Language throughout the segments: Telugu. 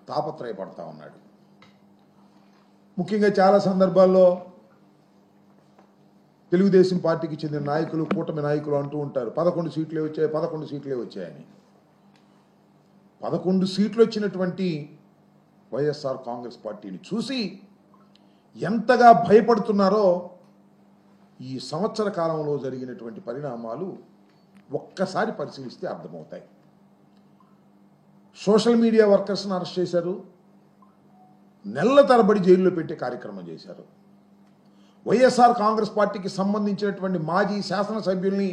తాపత్రయపడతా ఉన్నాడు. ముఖ్యంగా చాలా సందర్భాల్లో తెలుగుదేశం పార్టీకి చెందిన నాయకులు, కూటమి నాయకులు అంటూ ఉంటారు 11 సీట్లే వచ్చాయి, 11 సీట్లే వచ్చాయని. 11 సీట్లు వచ్చినటువంటి వైఎస్ఆర్ కాంగ్రెస్ పార్టీని చూసి ఎంతగా భయపడుతున్నారో ఈ సంవత్సర కాలంలో జరిగినటువంటి పరిణామాలు ఒక్కసారి పరిశీలిస్తే అర్థమవుతాయి. సోషల్ మీడియా వర్కర్స్ని అరెస్ట్ చేశారు, నెలల తరబడి జైల్లో పెట్టే కార్యక్రమం చేశారు. వైఎస్ఆర్ కాంగ్రెస్ పార్టీకి సంబంధించినటువంటి మాజీ శాసనసభ్యుల్ని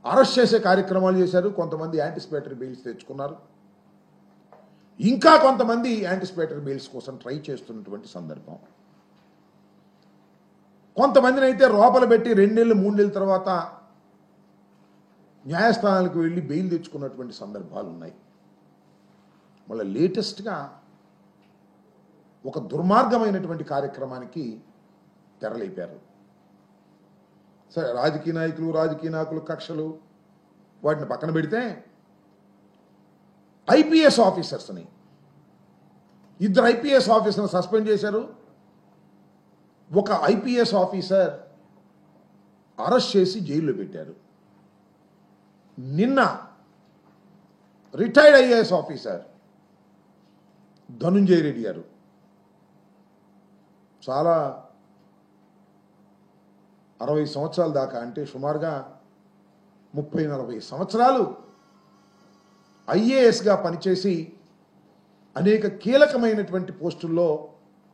అరెస్ట్ చేసే కార్యక్రమాలు చేశారు. కొంతమంది యాంటిసిపేటరీ బెయిల్స్ తెచ్చుకున్నారు, ఇంకా కొంతమంది యాంటిసిపేటరీ బెయిల్స్ కోసం ట్రై చేస్తున్నటువంటి సందర్భం. కొంతమందిని అయితే లోపల పెట్టి 2 నెలలు 3 నెలల తర్వాత న్యాయస్థానాలకు వెళ్ళి బెయిల్ తెచ్చుకున్నటువంటి సందర్భాలు ఉన్నాయి. మళ్ళీ లేటెస్ట్గా ఒక దుర్మార్గమైనటువంటి కార్యక్రమానికి తెరలేపారు. సరే, రాజకీయ నాయకులు కక్షలు వాటిని పక్కన పెడితే ఐపీఎస్ ఆఫీసర్స్ని, 2 ఐపీఎస్ ఆఫీసర్ని సస్పెండ్ చేశారు. ఒక ఐపీఎస్ ఆఫీసర్ అరెస్ట్ చేసి జైల్లో పెట్టారు. నిన్న retired IAS officer Dhananjaya Reddy గారు చాలా 60 సంవత్సరాల దాకా, అంటే సుమారుగా 30-40 సంవత్సరాలు ఐఏఎస్గా పనిచేసి అనేక కీలకమైనటువంటి పోస్టుల్లో,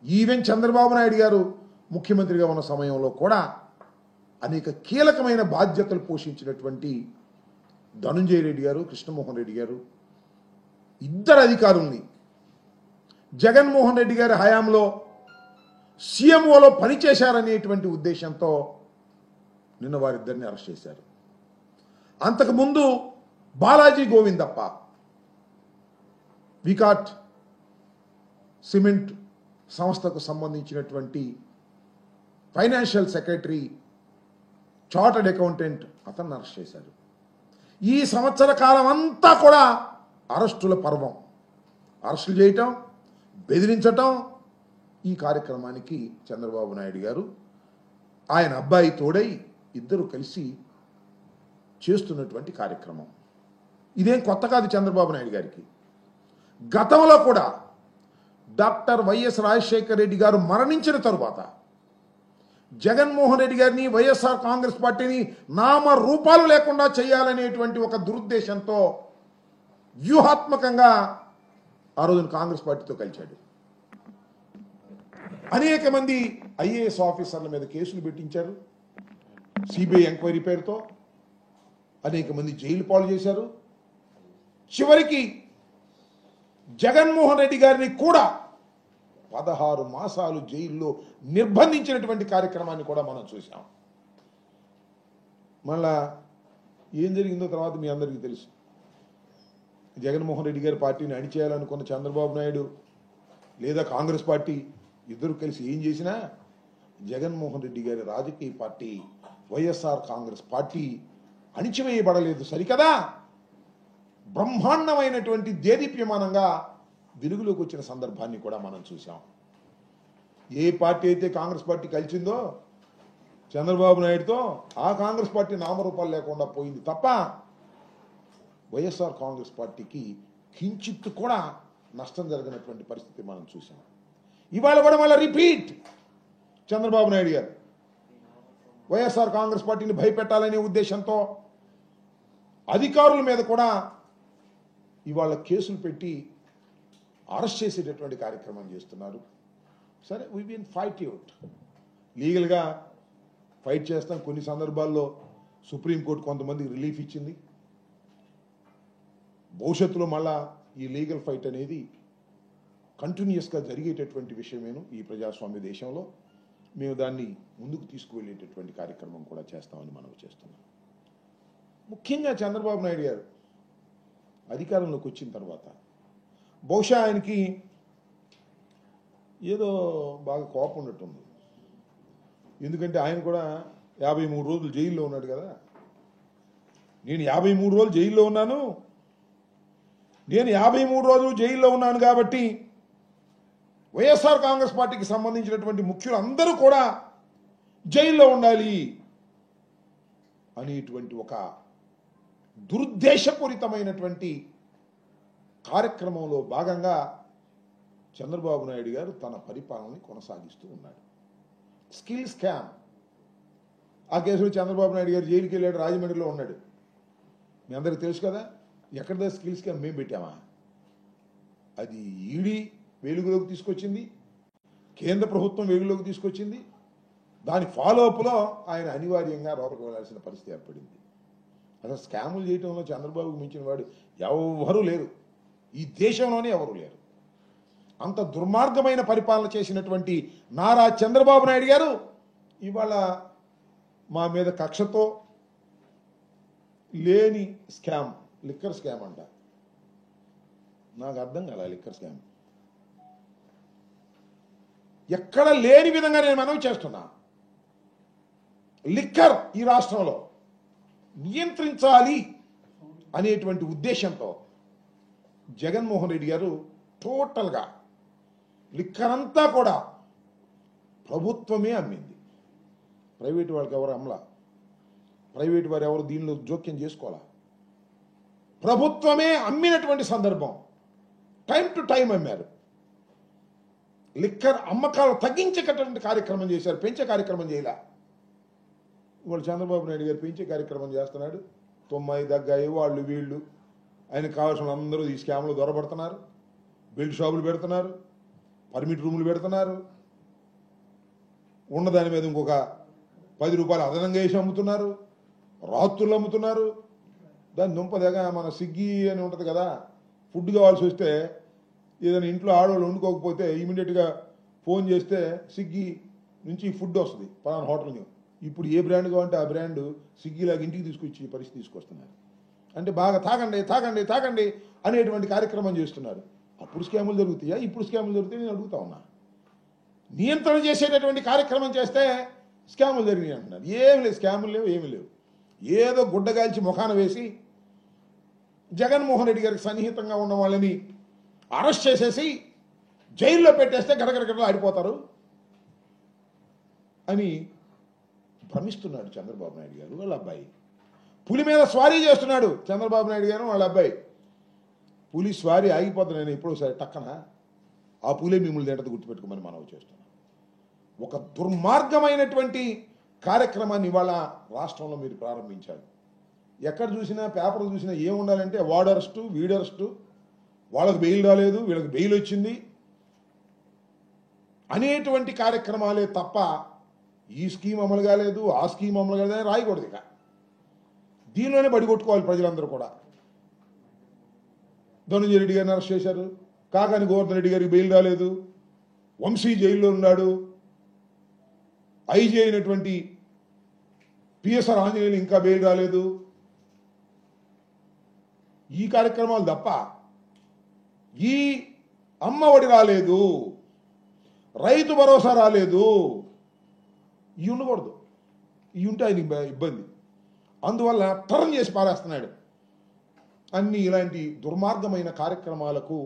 ఈవెన్ చంద్రబాబు నాయుడు గారు ముఖ్యమంత్రిగా ఉన్న సమయంలో కూడా అనేక కీలకమైన బాధ్యతలు పోషించినటువంటి ధనుంజయ రెడ్డి గారు, కృష్ణమోహన్ రెడ్డి గారు, 2 అధికారుల్ని జగన్మోహన్ రెడ్డి గారి హయాంలో సీఎంఓలో పనిచేశారనేటువంటి ఉద్దేశంతో నిన్న వారిద్దరిని అరెస్ట్ చేశారు. అంతకుముందు బాలాజీ గోవిందప్ప వికాట్ సిమెంట్ సంస్థకు సంబంధించినటువంటి ఫైనాన్షియల్ సెక్రటరీ, చార్టర్డ్ అకౌంటెంట్, అతన్ని అరెస్ట్ చేశారు. ఈ సంవత్సర కాలం అంతా కూడా అరెస్టుల పర్వం. అరెస్టులు చేయటం, బెదిరించటం, ఈ కార్యక్రమానికి చంద్రబాబు నాయుడు గారు ఆయన అబ్బాయి తోడై 2 కలిసి చేస్తున్నటువంటి కార్యక్రమం. ఇదేం కొత్త కాదు చంద్రబాబు నాయుడు గారికి. గతంలో కూడా డాక్టర్ వైఎస్ రాజశేఖర రెడ్డి గారు మరణించిన తరువాత జగన్మోహన్ రెడ్డి గారిని, వైఎస్ఆర్ కాంగ్రెస్ పార్టీని నామ రూపాలు లేకుండా చేయాలనేటువంటి ఒక దురుద్దేశంతో వ్యూహాత్మకంగా ఆ రోజున కాంగ్రెస్ పార్టీతో కలిశాడు. అనేక మంది ఐఏఎస్ ఆఫీసర్ల మీద కేసులు పెట్టించారు, సిబిఐ ఎంక్వైరీ పేరుతో అనేక మంది జైలు పాలు చేశారు. చివరికి జగన్మోహన్ రెడ్డి గారిని కూడా 16 మాసాలు జైల్లో నిర్బంధించినటువంటి కార్యక్రమాన్ని కూడా మనం చూసాం. మళ్ళా ఏం జరిగిందో తర్వాత మీ అందరికీ తెలుసు. జగన్మోహన్ రెడ్డి గారి పార్టీని అణిచేయాలనుకున్న చంద్రబాబు నాయుడు లేదా కాంగ్రెస్ పార్టీ 2 కలిసి ఏం చేసినా జగన్మోహన్ రెడ్డి గారి రాజకీయ పార్టీ వైఎస్ఆర్ కాంగ్రెస్ పార్టీ అణిచివేయబడలేదు సరికదా, బ్రహ్మాండమైనటువంటి దేదీప్యమానంగా వెలుగులోకి వచ్చిన సందర్భాన్ని కూడా మనం చూసాం. ఏ పార్టీ అయితే కాంగ్రెస్ పార్టీ కలిసిందో చంద్రబాబు నాయుడుతో, ఆ కాంగ్రెస్ పార్టీ నామరూపాలు లేకుండా పోయింది తప్ప వైఎస్ఆర్ కాంగ్రెస్ పార్టీకి కించిత్తు కూడా నష్టం జరిగినటువంటి పరిస్థితి మనం చూసాం. ఇవాళ కూడా మళ్ళీ రిపీట్. చంద్రబాబు నాయుడు గారు వైఎస్ఆర్ కాంగ్రెస్ పార్టీని భయపెట్టాలనే ఉద్దేశంతో అధికారుల మీద కూడా ఇవాళ కేసులు పెట్టి అరెస్ట్ చేసేటటువంటి కార్యక్రమం చేస్తున్నారు. సరే, వీ విల్ ఫైట్ అవుట్, లీగల్గా ఫైట్ చేస్తాం. కొన్ని సందర్భాల్లో సుప్రీంకోర్టు కొంతమందికి రిలీఫ్ ఇచ్చింది. భవిష్యత్తులో మళ్ళా ఈ లీగల్ ఫైట్ అనేది కంటిన్యూస్గా జరిగేటటువంటి విషయమేను. ఈ ప్రజాస్వామ్య దేశంలో మేము దాన్ని ముందుకు తీసుకువెళ్ళేటటువంటి కార్యక్రమం కూడా చేస్తామని మనం చేస్తున్నాం. ముఖ్యంగా చంద్రబాబు నాయుడు గారు అధికారంలోకి వచ్చిన తర్వాత బహుశా ఆయనకి ఏదో బాగా కోపం ఉన్నట్టుంది. ఎందుకంటే ఆయన కూడా 53 రోజులు జైల్లో ఉన్నాడు కదా. నేను 53 రోజులు జైల్లో ఉన్నాను, నేను 53 రోజులు జైల్లో ఉన్నాను కాబట్టి వైఎస్ఆర్ కాంగ్రెస్ పార్టీకి సంబంధించినటువంటి ముఖ్యులు అందరూ కూడా జైల్లో ఉండాలి అనేటువంటి ఒక దురుద్దేశపూరితమైనటువంటి కార్యక్రమంలో భాగంగా చంద్రబాబు నాయుడు గారు తన పరిపాలనని కొనసాగిస్తూ ఉన్నాడు. స్కిల్ స్కామ్, ఆ కేసులో చంద్రబాబు నాయుడు గారు జైలుకి వెళ్ళాడు, రాజమండ్రిలో ఉన్నాడు. మీ అందరికీ తెలుసు కదా. ఎక్కడిదా స్కిల్ స్కామ్ మేము పెట్టామా? అది ఈడీ వెలుగులోకి తీసుకొచ్చింది, కేంద్ర ప్రభుత్వం వెలుగులోకి తీసుకొచ్చింది. దాని ఫాలోఅప్లో ఆయన అనివార్యంగా లోపలికి వెళ్ళాల్సిన పరిస్థితి ఏర్పడింది. అసలు స్కాములు చేయటంలో చంద్రబాబుకు మించిన వాడు ఎవరూ లేరు, ఈ దేశంలోనే ఎవరూ లేరు. అంత దుర్మార్గమైన పరిపాలన చేసినటువంటి నారా చంద్రబాబు నాయుడు గారు ఇవాళ మా మీద కక్షతో లేని స్కామ్, లిక్కర్ స్కామ్ అంట. నాకు అర్థం కాల లిక్కర్ స్కామ్ ఎక్కడ లేని విధంగా నేను మనవి చేస్తున్నా. లిక్కర్ ఈ రాష్ట్రంలో నియంత్రించాలి అనేటువంటి ఉద్దేశంతో జగన్మోహన్ రెడ్డి గారు టోటల్గా లిక్కర్ అంతా కూడా ప్రభుత్వమే అమ్మింది. ప్రైవేటు వాళ్ళకి ఎవరు అమ్మలా, ప్రైవేటు వారు ఎవరు దీనిలో జోక్యం చేసుకోవాలా. ప్రభుత్వమే అమ్మినటువంటి సందర్భం, టైం టు టైం అమ్మారు. లిక్కర్ అమ్మకాలు తగ్గించేటటువంటి కార్యక్రమం చేశారు, పెంచే కార్యక్రమం చేయలే. వాళ్ళు చంద్రబాబు నాయుడు గారు పెంచే కార్యక్రమం చేస్తున్నాడు. తొమ్మాయి దగ్గాయి వాళ్ళు వీళ్ళు ఆయనకు కావాల్సిన అందరూ ఈ స్కామ్లు దొరబడుతున్నారు. బెల్ట్ షాపులు పెడుతున్నారు, పర్మిట్ రూములు పెడుతున్నారు, ఉన్నదాని మీద ఇంకొక 10 రూపాయలు అదనంగా వేసి అమ్ముతున్నారు, రాత్రులు అమ్ముతున్నారు. దాని దుంపదేగా మన స్విగ్గీ అని ఉంటుంది కదా, ఫుడ్ కావాల్సి వస్తే ఏదైనా ఇంట్లో ఆడవాళ్ళు వండుకోకపోతే ఇమీడియట్గా ఫోన్ చేస్తే స్విగ్గీ నుంచి ఫుడ్ వస్తుంది పలానా హోటల్ని. ఇప్పుడు ఏ బ్రాండ్ కావాలంటే ఆ బ్రాండ్ స్విగ్గీలాగా ఇంటికి తీసుకొచ్చి పరిస్థితి తీసుకొస్తున్నారు. అంటే బాగా తాగండి తాగండి తాగండి అనేటువంటి కార్యక్రమం చేస్తున్నారు. అప్పుడు స్కాములు జరుగుతాయా, ఇప్పుడు స్కాములు జరుగుతాయి? నేను అడుగుతా ఉన్నా. నియంత్రణ చేసేటటువంటి కార్యక్రమం చేస్తే స్కాములు జరిగినాయి అంటున్నారు. ఏమి లేదు, స్కాములు లేవు, ఏమి లేవు. ఏదో గుడ్డగాల్చి ముఖాన వేసి జగన్మోహన్ రెడ్డి గారికి సన్నిహితంగా ఉన్న వాళ్ళని అరెస్ట్ చేసేసి జైల్లో పెట్టేస్తే గడగడగడలో ఆడిపోతారు అని భ్రమిస్తున్నాడు చంద్రబాబు నాయుడు గారు. వాళ్ళ అబ్బాయి పులి మీద స్వారీ చేస్తున్నాడు చంద్రబాబు నాయుడు గారు వాళ్ళ అబ్బాయి. పులి స్వారీ ఆగిపోతుంది, నేను ఎప్పుడోసారి టక్కన ఆ పులే మిమ్మల్ని తింటది, గుర్తుపెట్టుకోమని మనవి చేస్తున్నాను. ఒక దుర్మార్గమైనటువంటి కార్యక్రమాన్ని ఇవాళ రాష్ట్రంలో మీరు ప్రారంభించారు. ఎక్కడ చూసినా పేపర్ చూసినా ఏముండాలంటే వాడరస్టు వీడరస్టు, వాళ్ళకు బెయిల్ రాలేదు వీళ్ళకి బెయిల్ వచ్చింది అనేటువంటి కార్యక్రమాలే తప్ప ఈ స్కీమ్ అమలు కాలేదు ఆ స్కీమ్ అమలు కాలేదు అని రాయకూడదు. ఇక దీనిలోనే బడిగొట్టుకోవాలి ప్రజలందరూ కూడా. ధనంజయ రెడ్డి గారిని అరెస్ట్ చేశారు, కాకాని గోవర్ధన్ రెడ్డి గారికి బెయిల్ రాలేదు, వంశీ జైల్లో ఉన్నాడు, ఐజీ అయినటువంటి పిఎస్ఆర్ ఆంజనేయులు ఇంకా బెయిల్ రాలేదు. ఈ కార్యక్రమాలు తప్ప ఈ అమ్మఒడి రాలేదు, రైతు భరోసా రాలేదు, ఇవి ఉండకూడదు. ఇవి ఉంటే ఆయన ఇబ్బంది. అందువల్ల టర్న్ చేసి పారేస్తున్నాడు. అన్ని ఇలాంటి దుర్మార్గమైన కార్యక్రమాలకు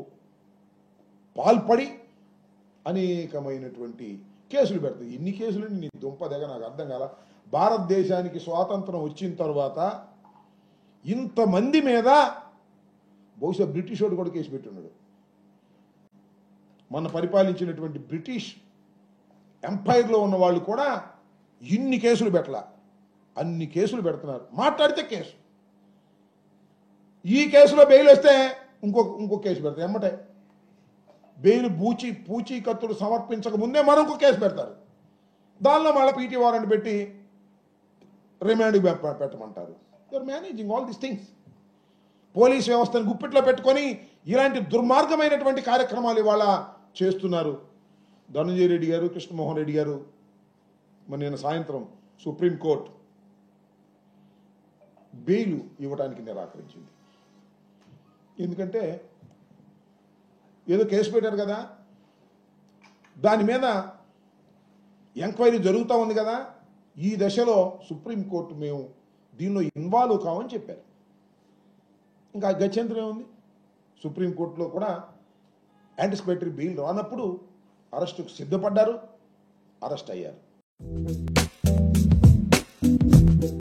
పాల్పడి అనేకమైనటువంటి కేసులు పెడతాయి. ఎన్ని కేసులు నీ దుంపదగ నాకు అర్థం కాల. భారతదేశానికి స్వాతంత్రం వచ్చిన తర్వాత ఇంతమంది మీద బహుశా బ్రిటిష్ వాడు కూడా కేసు పెట్టున్నాడు. మన పరిపాలించినటువంటి బ్రిటిష్ ఎంపైర్లో ఉన్న వాళ్ళు కూడా ఇన్ని కేసులు పెట్టలా, అన్ని కేసులు పెడుతున్నారు. మాట్లాడితే కేసు, ఈ కేసులో బెయిల్ వస్తే ఇంకో కేసు పెడతారు. ఎమ్మటే బెయిల్ పూచీకత్తులు సమర్పించక ముందే మరొక కేసు పెడతారు. దానిలో మళ్ళీ పీటీ వారెంట్ పెట్టి రిమాండ్కి పెట్టమంటారు. You are managing all these things. Police వ్యవస్థను గుప్పిట్లో పెట్టుకొని ఇలాంటి దుర్మార్గమైనటువంటి కార్యక్రమాలు ఇవాళ చేస్తున్నారు. ధనంజయ రెడ్డి గారు, కృష్ణమోహన్ రెడ్డి గారు మరి నిన్న సాయంత్రం సుప్రీంకోర్టు బెయిల్ ఇవ్వడానికి నిరాకరించింది. ఎందుకంటే ఏదో కేసు పెట్టారు కదా, దాని మీద ఎంక్వైరీ జరుగుతూ ఉంది కదా, ఈ దశలో సుప్రీంకోర్టు మేము దీనిలో ఇన్వాల్వ్ కావని చెప్పారు. ఇంకా గత్యంతరం ఏముంది? సుప్రీంకోర్టులో కూడా యాంటిసిపేటరీ బెయిల్ రానప్పుడు అరెస్టుకు సిద్ధపడ్డారు, అరెస్ట్ అయ్యారు.